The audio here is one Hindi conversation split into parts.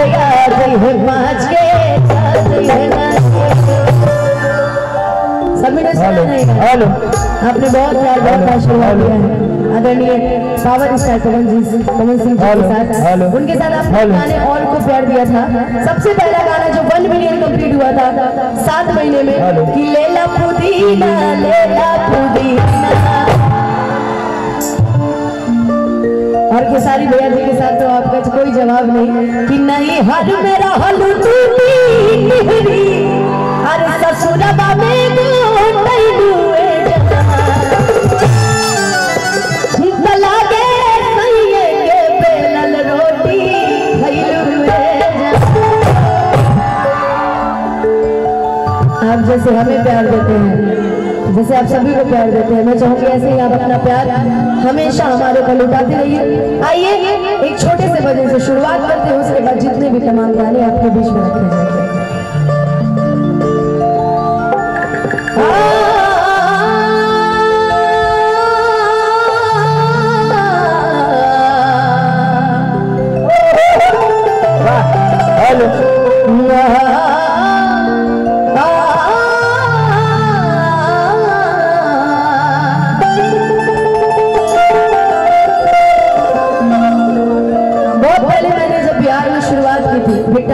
याद है पाँच के हेलो, आपने बहुत प्यार बहुत आशीर्वाद दिया है आदरणीय पावर स्टार पवन सिंह जी के साथ, उनके साथ आपने गाने और को प्यार दिया था। सबसे पहला गाना जो 1 मिलियन कंप्लीट हुआ था 7 महीने में कि लेला पुदीना और खेसारी भैया जी के साथ तो आपका कोई जवाब नहीं कि नहीं हर मेरा हलू टूटी हर ससुरबा में आप जैसे हमें प्यार देते हैं, जैसे आप सभी को प्यार देते हैं, मैं चाहूंगी ऐसे ही आप अपना प्यार हमेशा हमारे को लुटाते रहिए। आइए एक छोटे से भजन से शुरुआत करते हैं, उसके बाद जितने भी तमाम गाने आपके बीच में रखे जाएंगे।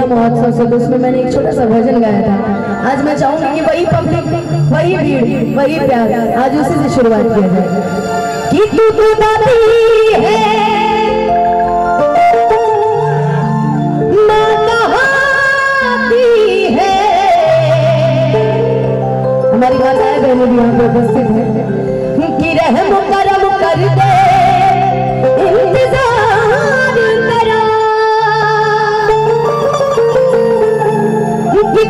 महोत्सव से तो उसमें मैंने एक छोटा सा भजन गाया था। आज मैं चाहूंगी कि वही पब्लिक, वही भीड़, वही प्यार, आज उसी से शुरुआत किया जाए कि तू दादी है मां कहाती है। हमारी माताएं बहनें भी यहाँ पे उपस्थित है कि रहम करम कर दे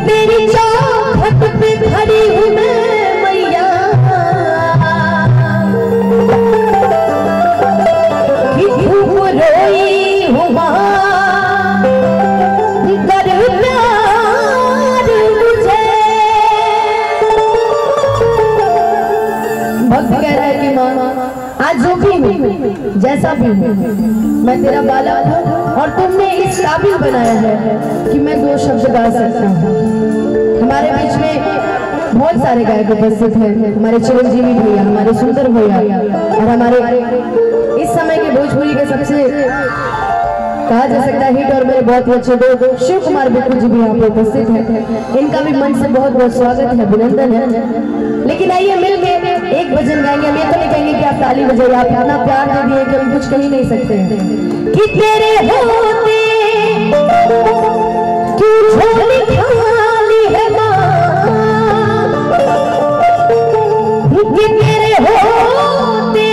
तेरी चौखट पे खड़ी हूँ मैं मैया कि धूप रोई हूँ वहाँ कर प्यार मुझे। भक्त कह रहा है कि माँ आज जो भी हूँ जैसा भी हूँ मैं तेरा बालक हूँ और तुमने इस काबिल बनाया है कि मैं 2 शब्द गा सकता हूँ। हमारे बीच में बहुत सारे गायक उपस्थित हैं, हमारे चिरंजीवी भैया, हमारे सुंदर भैया और हमारे इस समय के भोजपुरी के सबसे कहा जा सकता है हिट और मेरे बहुत ही अच्छे दोस्त शिव कुमार बिल्कुल जी भी यहाँ पे उपस्थित हैं। इनका भी मन से बहुत बहुत स्वागत है, अभिनंदन है। लेकिन आइए मिलके एक भजन गाएंगे। हम ये तो नहीं कहेंगे कि आप ताली बजाइए, आप इतना प्यार दे दिए कि हम कुछ कह ही नहीं सकते कि तेरे होते क्यों झोली खाली है मां, कि तेरे होते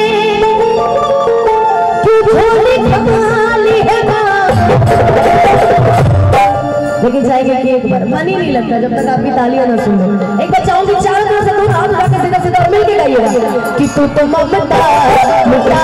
क्यों झोली खाली है मां। लेकिन जाएंगे कि एक बार मन ही नहीं लगता जब तक आपकी तालियां ना सुन लो। एक बार चाहूंगी चारों तरफ से हाथ उठाकर सीधा सीधा मिलके गाइएगा कि तू तो ममता मिटा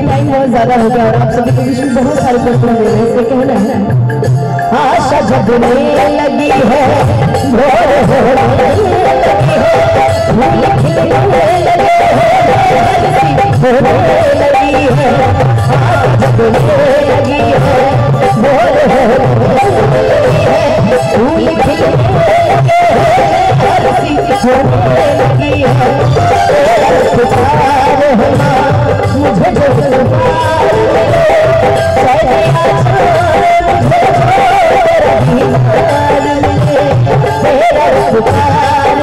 टाइम बहुत ज्यादा हो गया और आप सभी के बीच में बहुत सारे प्रश्न दे रहे हैं। इससे कहना है आशा जगने लगी है, भोर होने लगी है, फूल खिलने लगे हैं, होने लगी है, आशा जगने लगी है, भोर होने लगी है, फूल खिलने लगे हैं, हंसी होने लगी है। पुकार होना मुझे जो पुकार तेरा पुकार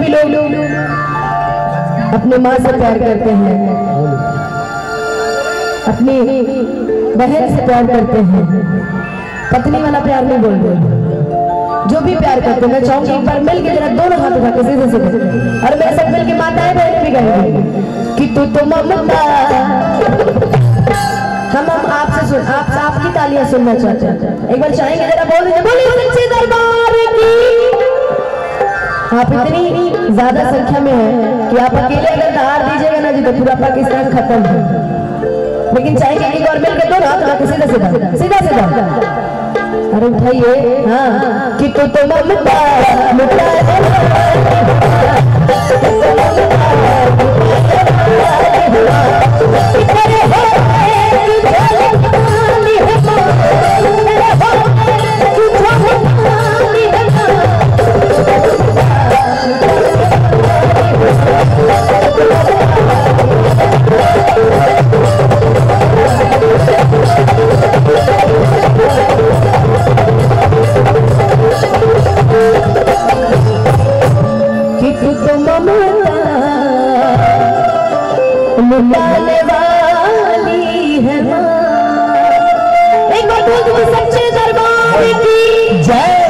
भी लोग अपने माँ से प्यार करते हैं, अपनी बहन से प्यार करते हैं, पत्नी वाला प्यार नहीं बोलते। जो भी प्यार करते हैं, मैं चाहूंगी एक बार मिल के जरा दोनों हाथ उठा के सीधे सीधे और मेरे साथ मिल के माताएं बहन भी गाएंगे कि तू तो ममता। हम आपसे सुन, आपकी तालियां सुनना चाहते हैं। एक बार चाहेंगे जरा बोलिए सच्चे दरबार की। आप इतनी ज्यादा संख्या में है कि आप अकेले अगर दहाड़ दीजिएगा ना जी तो पूरा पाकिस्तान खत्म है। लेकिन चाहेंगे एक बार मिलकर दो हाथ सीधा सीधा सीधा सीधा अरे उठाइए। हाँ कि तू तो ममता लुटाने वाली है माँ। एक बार बोल दो सच्चे दरबार की जय।